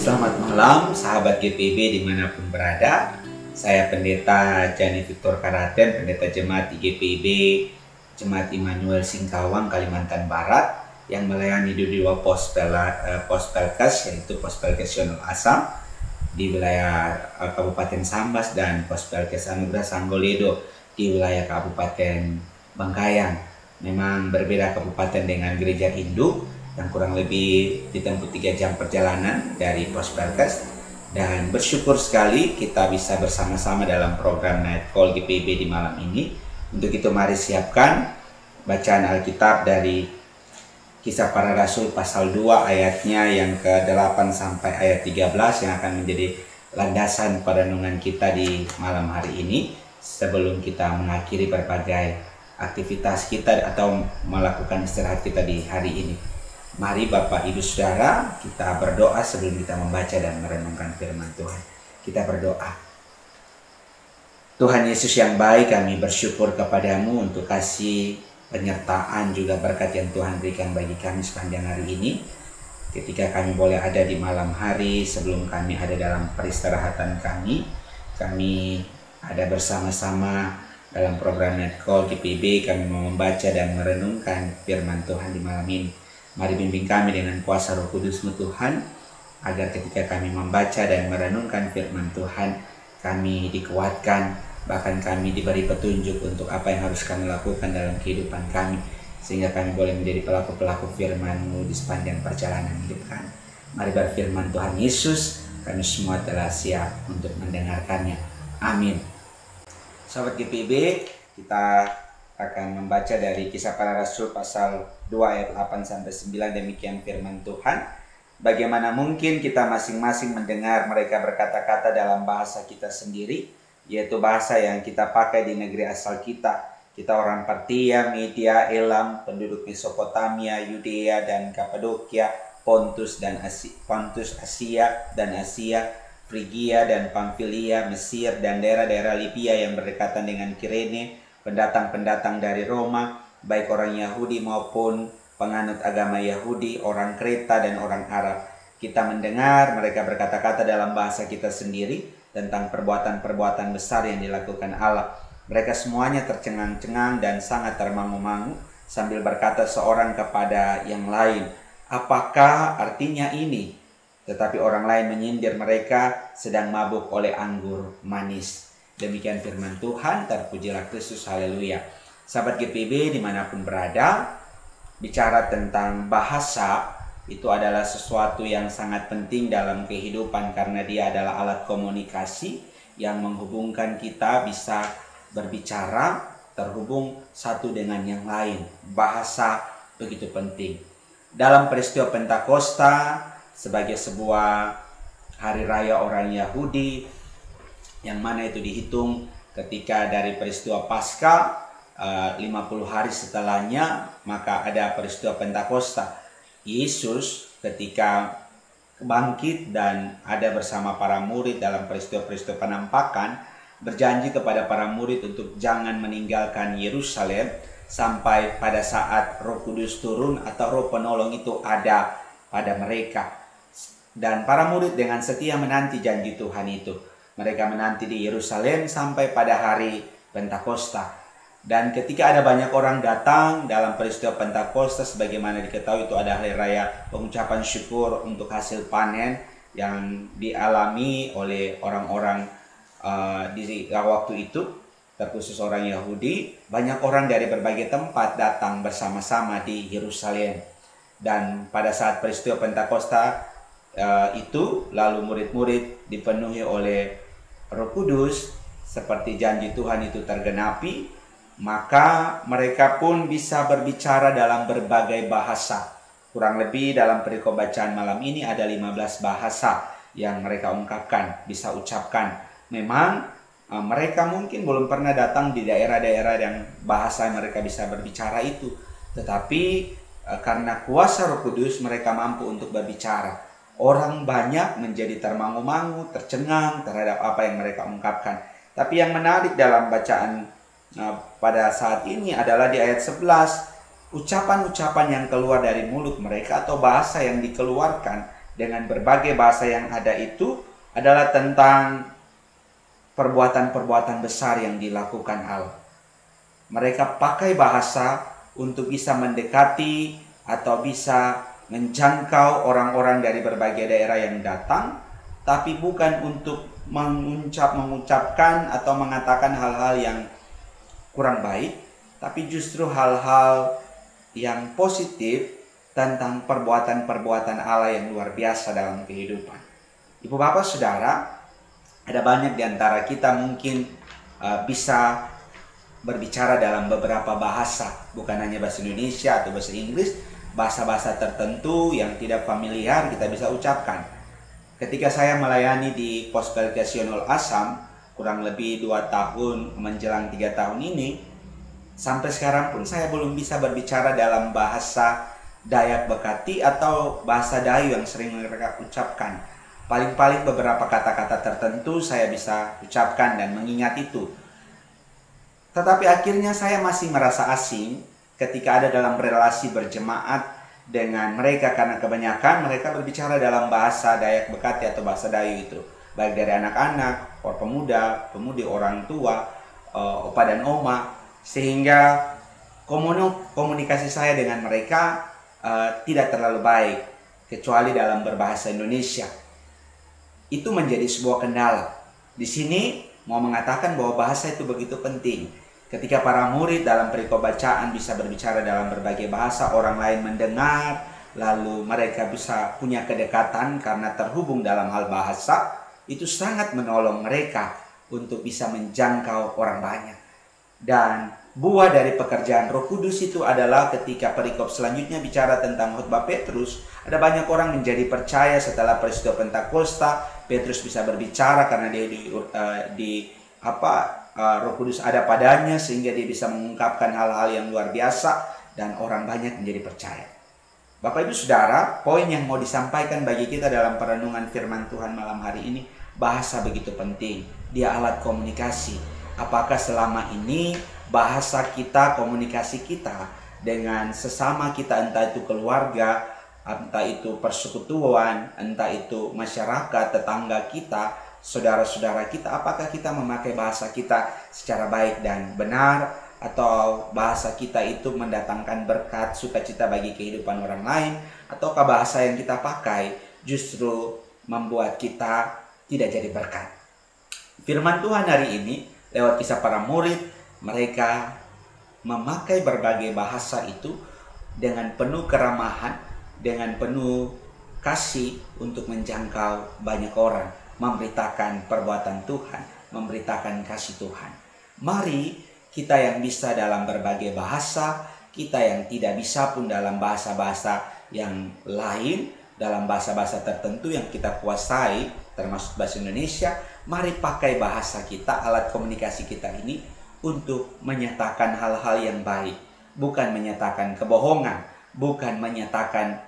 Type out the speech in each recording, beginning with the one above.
Selamat malam sahabat GPIB dimanapun berada. Saya Pendeta Jani Victor Karaten, Pendeta Jemaat di GPIB Jemaat Immanuel Singkawang, Kalimantan Barat, yang melayani di dua Pospelkes, yaitu Pospelkes Yonol Asam di wilayah Kabupaten Sambas dan Pospelkes Anugerah Sanggoledo di wilayah Kabupaten Bangkayang. Memang berbeda kabupaten dengan gereja Hindu yang kurang lebih ditempuh 3 jam perjalanan dari Pospelkes, dan bersyukur sekali kita bisa bersama-sama dalam program Night Call GPIB di malam ini. Untuk itu mari siapkan bacaan Alkitab dari Kisah Para Rasul pasal 2 ayatnya yang ke-8 sampai ayat 13 yang akan menjadi landasan perenungan kita di malam hari ini sebelum kita mengakhiri berbagai aktivitas kita atau melakukan istirahat kita di hari ini. Mari Bapak Ibu Saudara, kita berdoa sebelum kita membaca dan merenungkan firman Tuhan. Kita berdoa. Tuhan Yesus yang baik, kami bersyukur kepadamu untuk kasih penyertaan juga berkat yang Tuhan berikan bagi kami sepanjang hari ini. Ketika kami boleh ada di malam hari sebelum kami ada dalam peristirahatan kami ada bersama-sama dalam program Night Call GPIB. Kami mau membaca dan merenungkan firman Tuhan di malam ini. Mari bimbing kami dengan kuasa Roh Kudus-Mu Tuhan, agar ketika kami membaca dan merenungkan firman Tuhan, kami dikuatkan, bahkan kami diberi petunjuk untuk apa yang harus kami lakukan dalam kehidupan kami, sehingga kami boleh menjadi pelaku-pelaku firman-Mu di sepanjang perjalanan hidup kami. Mari berfirman Tuhan Yesus, kami semua telah siap untuk mendengarkannya. Amin. Sahabat GPIB, kita akan membaca dari Kisah Para Rasul pasal 2 ayat 8-9. Demikian firman Tuhan. Bagaimana mungkin kita masing-masing mendengar mereka berkata-kata dalam bahasa kita sendiri, yaitu bahasa yang kita pakai di negeri asal kita. Kita orang Partia, Media, Elam, penduduk Mesopotamia, Yudea dan Kapadokia, Pontus, Asia dan Asia, Frigia dan Pamfilia, Mesir dan daerah-daerah Libya yang berdekatan dengan Kirene, pendatang-pendatang dari Roma, baik orang Yahudi maupun penganut agama Yahudi, orang Kreta dan orang Arab. Kita mendengar mereka berkata-kata dalam bahasa kita sendiri tentang perbuatan-perbuatan besar yang dilakukan Allah. Mereka semuanya tercengang-cengang dan sangat termangu-mangu sambil berkata seorang kepada yang lain, "Apakah artinya ini?" Tetapi orang lain menyindir mereka sedang mabuk oleh anggur manis. Demikian firman Tuhan, terpujilah Kristus, haleluya. Sahabat GPIB dimanapun berada, bicara tentang bahasa itu adalah sesuatu yang sangat penting dalam kehidupan, karena dia adalah alat komunikasi yang menghubungkan kita bisa berbicara, terhubung satu dengan yang lain. Bahasa begitu penting. Dalam peristiwa Pentakosta sebagai sebuah hari raya orang Yahudi, yang mana itu dihitung ketika dari peristiwa Paskah 50 hari setelahnya, maka ada peristiwa Pentakosta. Yesus ketika bangkit dan ada bersama para murid dalam peristiwa-peristiwa penampakan, berjanji kepada para murid untuk jangan meninggalkan Yerusalem sampai pada saat Roh Kudus turun atau Roh Penolong itu ada pada mereka. Dan para murid dengan setia menanti janji Tuhan itu. Mereka menanti di Yerusalem sampai pada hari Pentakosta. Dan ketika ada banyak orang datang dalam peristiwa Pentakosta, sebagaimana diketahui itu ada hari raya pengucapan syukur untuk hasil panen yang dialami oleh orang-orang di waktu itu, terkhusus orang Yahudi. Banyak orang dari berbagai tempat datang bersama-sama di Yerusalem. Dan pada saat peristiwa Pentakosta itu, lalu murid-murid dipenuhi oleh Roh Kudus, seperti janji Tuhan itu tergenapi, maka mereka pun bisa berbicara dalam berbagai bahasa. Kurang lebih dalam perikop bacaan malam ini ada 15 bahasa yang mereka ungkapkan, bisa ucapkan. Memang mereka mungkin belum pernah datang di daerah-daerah yang bahasa mereka bisa berbicara itu, tetapi karena kuasa Roh Kudus mereka mampu untuk berbicara. Orang banyak menjadi termangu-mangu, tercengang terhadap apa yang mereka ungkapkan. Tapi yang menarik dalam bacaan pada saat ini adalah di ayat 11, ucapan-ucapan yang keluar dari mulut mereka atau bahasa yang dikeluarkan dengan berbagai bahasa yang ada itu adalah tentang perbuatan-perbuatan besar yang dilakukan Allah. Mereka pakai bahasa untuk bisa mendekati atau bisa menjangkau orang-orang dari berbagai daerah yang datang, tapi bukan untuk mengucapkan atau mengatakan hal-hal yang kurang baik, tapi justru hal-hal yang positif tentang perbuatan-perbuatan Allah yang luar biasa dalam kehidupan. Ibu bapak saudara, ada banyak di antara kita mungkin bisa berbicara dalam beberapa bahasa, bukan hanya bahasa Indonesia atau bahasa Inggris, bahasa-bahasa tertentu yang tidak familiar kita bisa ucapkan. Ketika saya melayani di Pos Vocasional Assam, kurang lebih 2 tahun menjelang 3 tahun ini, sampai sekarang pun saya belum bisa berbicara dalam bahasa Dayak Bekati atau bahasa Dayu yang sering mereka ucapkan. Paling-paling beberapa kata-kata tertentu saya bisa ucapkan dan mengingat itu. Tetapi akhirnya saya masih merasa asing ketika ada dalam relasi berjemaat dengan mereka, karena kebanyakan mereka berbicara dalam bahasa Dayak Bekati atau bahasa Dayu itu, baik dari anak-anak, orang pemuda, pemudi, orang tua, opa dan oma, sehingga komunikasi saya dengan mereka tidak terlalu baik, kecuali dalam berbahasa Indonesia. Itu menjadi sebuah kendala. Di sini mau mengatakan bahwa bahasa itu begitu penting. Ketika para murid dalam perikop bacaan bisa berbicara dalam berbagai bahasa, orang lain mendengar, lalu mereka bisa punya kedekatan karena terhubung dalam hal bahasa, itu sangat menolong mereka untuk bisa menjangkau orang banyak. Dan buah dari pekerjaan Roh Kudus itu adalah ketika perikop selanjutnya bicara tentang khotbah Petrus, ada banyak orang menjadi percaya setelah peristiwa Pentakosta. Petrus bisa berbicara karena dia Roh Kudus ada padanya, sehingga dia bisa mengungkapkan hal-hal yang luar biasa dan orang banyak menjadi percaya. Bapak Ibu Saudara, poin yang mau disampaikan bagi kita dalam perenungan firman Tuhan malam hari ini, bahasa begitu penting. Dia alat komunikasi. Apakah selama ini bahasa kita, komunikasi kita dengan sesama kita, entah itu keluarga, entah itu persekutuan, entah itu masyarakat, tetangga kita, saudara-saudara kita, apakah kita memakai bahasa kita secara baik dan benar, atau bahasa kita itu mendatangkan berkat, sukacita bagi kehidupan orang lain, ataukah bahasa yang kita pakai justru membuat kita tidak jadi berkat. Firman Tuhan hari ini lewat kisah para murid, mereka memakai berbagai bahasa itu dengan penuh keramahan, dengan penuh kasih untuk menjangkau banyak orang, memberitakan perbuatan Tuhan, memberitakan kasih Tuhan. Mari kita yang bisa dalam berbagai bahasa, kita yang tidak bisa pun dalam bahasa-bahasa yang lain, dalam bahasa-bahasa tertentu yang kita kuasai, termasuk bahasa Indonesia, mari pakai bahasa kita, alat komunikasi kita ini untuk menyatakan hal-hal yang baik, bukan menyatakan kebohongan, bukan menyatakan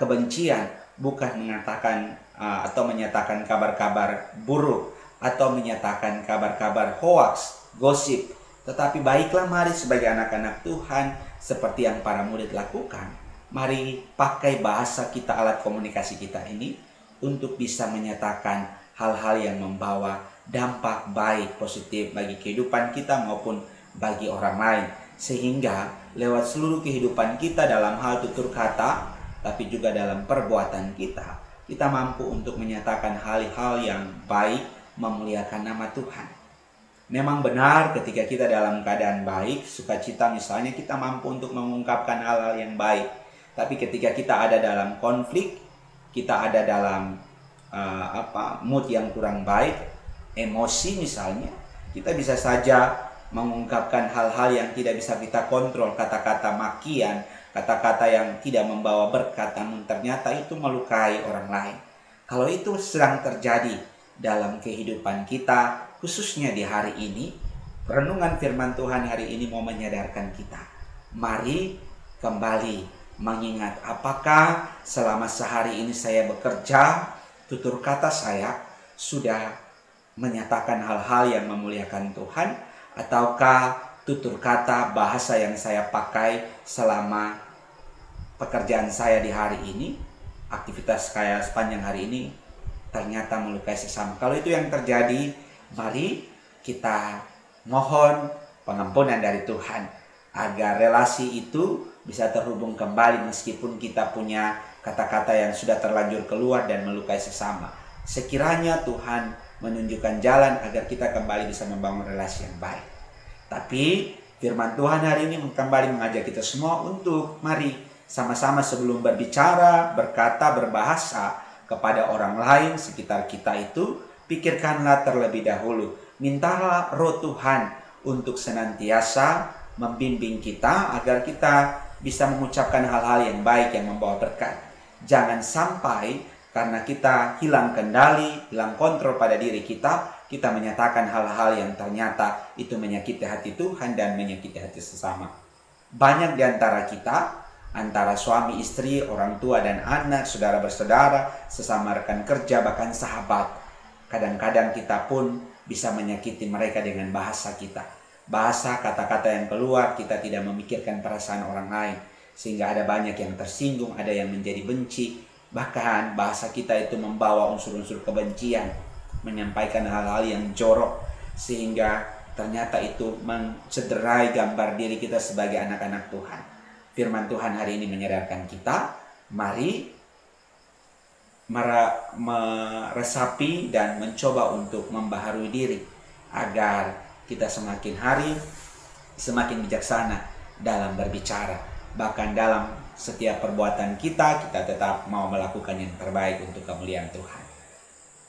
kebencian, bukan mengatakan atau menyatakan kabar-kabar buruk, atau menyatakan kabar-kabar hoaks, gosip. Tetapi baiklah, mari sebagai anak-anak Tuhan, seperti yang para murid lakukan, mari pakai bahasa kita, alat komunikasi kita ini untuk bisa menyatakan hal-hal yang membawa dampak baik, positif bagi kehidupan kita maupun bagi orang lain. Sehingga lewat seluruh kehidupan kita dalam hal tutur kata, tapi juga dalam perbuatan kita mampu untuk menyatakan hal-hal yang baik, memuliakan nama Tuhan. Memang benar ketika kita dalam keadaan baik, sukacita misalnya, kita mampu untuk mengungkapkan hal-hal yang baik. Tapi ketika kita ada dalam konflik, kita ada dalam mood yang kurang baik, emosi misalnya, kita bisa saja mengungkapkan hal-hal yang tidak bisa kita kontrol, kata-kata makian, kata-kata yang tidak membawa berkat, namun ternyata itu melukai orang lain. Kalau itu sedang terjadi dalam kehidupan kita, khususnya di hari ini, renungan firman Tuhan hari ini mau menyadarkan kita. Mari kembali mengingat, apakah selama sehari ini saya bekerja, tutur kata saya sudah menyatakan hal-hal yang memuliakan Tuhan, ataukah tutur kata bahasa yang saya pakai selama pekerjaan saya di hari ini aktivitas kayak sepanjang hari ini ternyata melukai sesama. Kalau itu yang terjadi, mari kita mohon pengampunan dari Tuhan agar relasi itu bisa terhubung kembali meskipun kita punya kata-kata yang sudah terlanjur keluar dan melukai sesama. Sekiranya Tuhan menunjukkan jalan agar kita kembali bisa membangun relasi yang baik. Tapi firman Tuhan hari ini kembali mengajak kita semua untuk mari sama-sama sebelum berbicara, berkata, berbahasa kepada orang lain sekitar kita itu, pikirkanlah terlebih dahulu. Mintalah Roh Tuhan untuk senantiasa membimbing kita agar kita bisa mengucapkan hal-hal yang baik yang membawa berkat. Jangan sampai karena kita hilang kendali, hilang kontrol pada diri kita menyatakan hal-hal yang ternyata itu menyakiti hati Tuhan dan menyakiti hati sesama. Banyak di antara kita, antara suami istri, orang tua dan anak, saudara bersaudara, sesama rekan kerja, bahkan sahabat, kadang-kadang kita pun bisa menyakiti mereka dengan bahasa kita. Bahasa, kata-kata yang keluar, kita tidak memikirkan perasaan orang lain, sehingga ada banyak yang tersinggung, ada yang menjadi benci. Bahkan bahasa kita itu membawa unsur-unsur kebencian, menyampaikan hal-hal yang jorok, sehingga ternyata itu mencederai gambar diri kita sebagai anak-anak Tuhan. Firman Tuhan hari ini menyadarkan kita, mari meresapi dan mencoba untuk membaharui diri agar kita semakin hari semakin bijaksana dalam berbicara. Bahkan dalam setiap perbuatan kita tetap mau melakukan yang terbaik untuk kemuliaan Tuhan.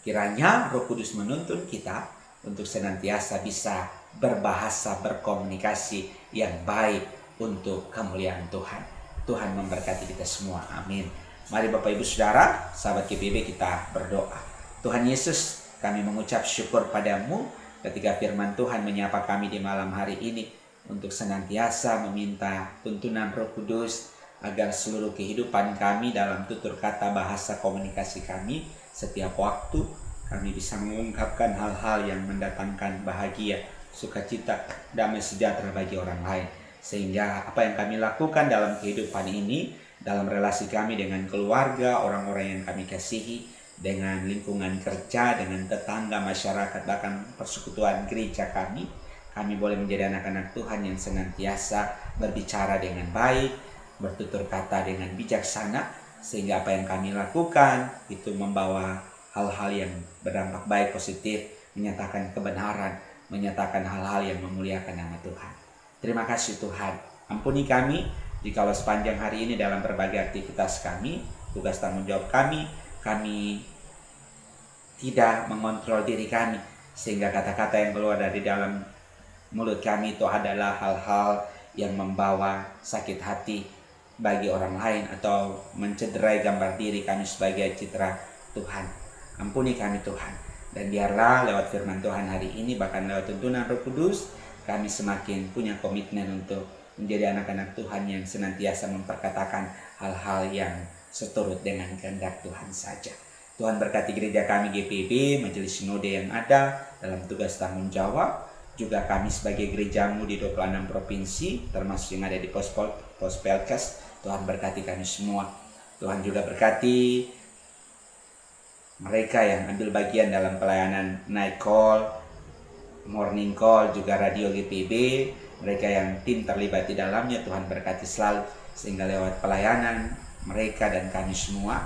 Kiranya Roh Kudus menuntun kita untuk senantiasa bisa berbahasa, berkomunikasi yang baik untuk kemuliaan Tuhan. Tuhan memberkati kita semua. Amin. Mari Bapak Ibu Saudara, sahabat GPIB, kita berdoa. Tuhan Yesus, kami mengucap syukur padamu ketika firman Tuhan menyapa kami di malam hari ini untuk senantiasa meminta tuntunan Roh Kudus agar seluruh kehidupan kami dalam tutur kata, bahasa, komunikasi kami setiap waktu kami bisa mengungkapkan hal-hal yang mendatangkan bahagia, sukacita, damai sejahtera bagi orang lain. Sehingga apa yang kami lakukan dalam kehidupan ini, dalam relasi kami dengan keluarga, orang-orang yang kami kasihi, dengan lingkungan kerja, dengan tetangga, masyarakat, bahkan persekutuan gereja kami boleh menjadi anak-anak Tuhan yang senantiasa berbicara dengan baik, bertutur kata dengan bijaksana, sehingga apa yang kami lakukan itu membawa hal-hal yang berdampak baik, positif, menyatakan kebenaran, menyatakan hal-hal yang memuliakan nama Tuhan. Terima kasih Tuhan, ampuni kami jikalau sepanjang hari ini dalam berbagai aktivitas kami, tugas tanggung jawab kami tidak mengontrol diri kami, sehingga kata-kata yang keluar dari dalam mulut kami itu adalah hal-hal yang membawa sakit hati bagi orang lain atau mencederai gambar diri kami sebagai citra Tuhan. Ampuni kami Tuhan, dan biarlah lewat firman Tuhan hari ini, bahkan lewat tuntunan Roh Kudus, kami semakin punya komitmen untuk menjadi anak-anak Tuhan yang senantiasa memperkatakan hal-hal yang seturut dengan kehendak Tuhan saja. Tuhan berkati gereja kami GPIB, Majelis Sinode yang ada dalam tugas tanggung jawab, juga kami sebagai gerejamu di 26 provinsi, termasuk yang ada di Pospelkes. Tuhan berkati kami semua. Tuhan juga berkati mereka yang ambil bagian dalam pelayanan night call, morning call, juga radio GPIB, mereka yang tim terlibat di dalamnya. Tuhan berkati selalu, sehingga lewat pelayanan mereka dan kami semua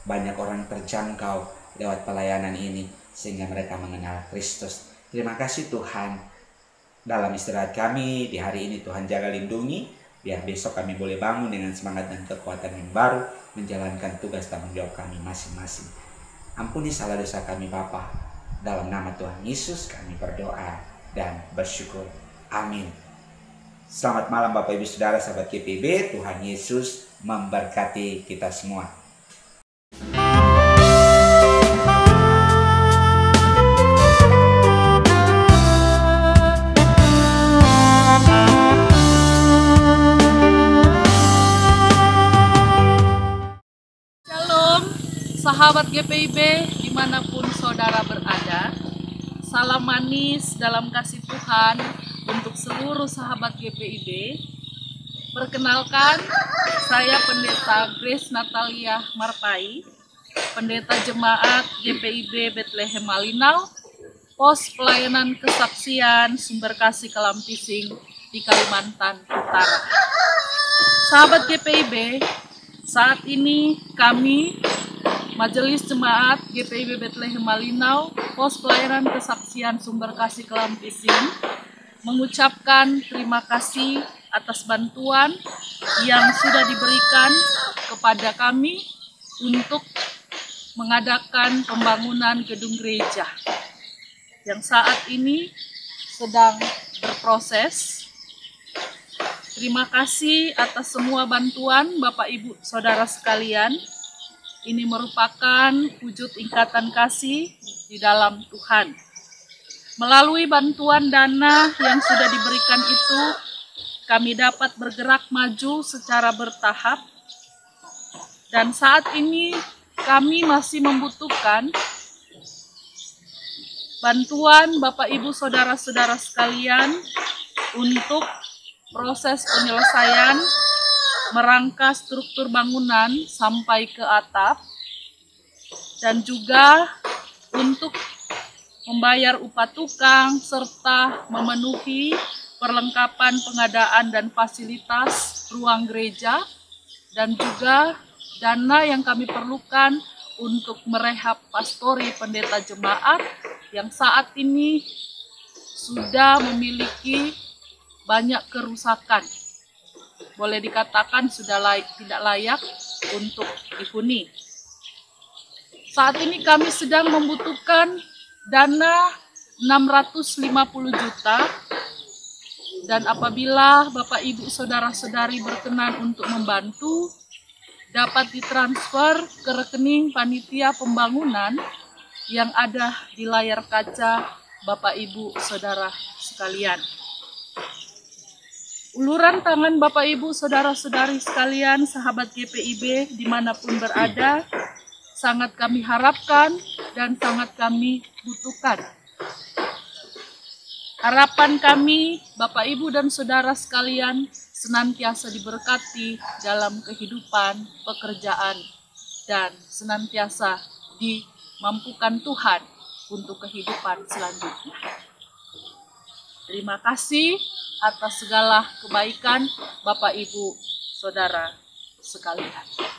banyak orang terjangkau lewat pelayanan ini, sehingga mereka mengenal Kristus. Terima kasih Tuhan. Dalam istirahat kami di hari ini, Tuhan jaga lindungi, biar besok kami boleh bangun dengan semangat dan kekuatan yang baru, menjalankan tugas tanggung jawab kami masing-masing. Ampuni salah dosa kami Bapa. Dalam nama Tuhan Yesus kami berdoa dan bersyukur. Amin. Selamat malam Bapak Ibu Saudara sahabat GPIB. Tuhan Yesus memberkati kita semua. Sahabat GPIB dimanapun saudara berada, salam manis dalam kasih Tuhan untuk seluruh sahabat GPIB. Perkenalkan, saya Pendeta Grace Natalia Marpai, Pendeta Jemaat GPIB Bethlehem Malinau, Pos Pelayanan Kesaksian Sumber Kasih Kelampising di Kalimantan Utara. Sahabat GPIB, saat ini kami Majelis Jemaat GPIB Bethlehem Malinau, Pos Pelayanan Kesaksian Sumber Kasih Kelampising, mengucapkan terima kasih atas bantuan yang sudah diberikan kepada kami untuk mengadakan pembangunan gedung gereja yang saat ini sedang berproses. Terima kasih atas semua bantuan Bapak Ibu Saudara sekalian. Ini merupakan wujud ikatan kasih di dalam Tuhan. Melalui bantuan dana yang sudah diberikan itu, kami dapat bergerak maju secara bertahap. Dan saat ini kami masih membutuhkan bantuan Bapak Ibu Saudara-saudara sekalian untuk proses penyelesaian merangka struktur bangunan sampai ke atap, dan juga untuk membayar upah tukang serta memenuhi perlengkapan pengadaan dan fasilitas ruang gereja, dan juga dana yang kami perlukan untuk merehab pastori pendeta jemaat yang saat ini sudah memiliki banyak kerusakan. Boleh dikatakan sudah tidak layak untuk dihuni. Saat ini kami sedang membutuhkan dana 650 juta, dan apabila Bapak Ibu Saudara-saudari berkenan untuk membantu, dapat ditransfer ke rekening panitia pembangunan yang ada di layar kaca Bapak Ibu Saudara sekalian. Uluran tangan Bapak Ibu Saudara-saudari sekalian, sahabat GPIB dimanapun berada, sangat kami harapkan dan sangat kami butuhkan. Harapan kami, Bapak Ibu dan Saudara sekalian, senantiasa diberkati dalam kehidupan, pekerjaan, dan senantiasa dimampukan Tuhan untuk kehidupan selanjutnya. Terima kasih atas segala kebaikan Bapak Ibu Saudara sekalian.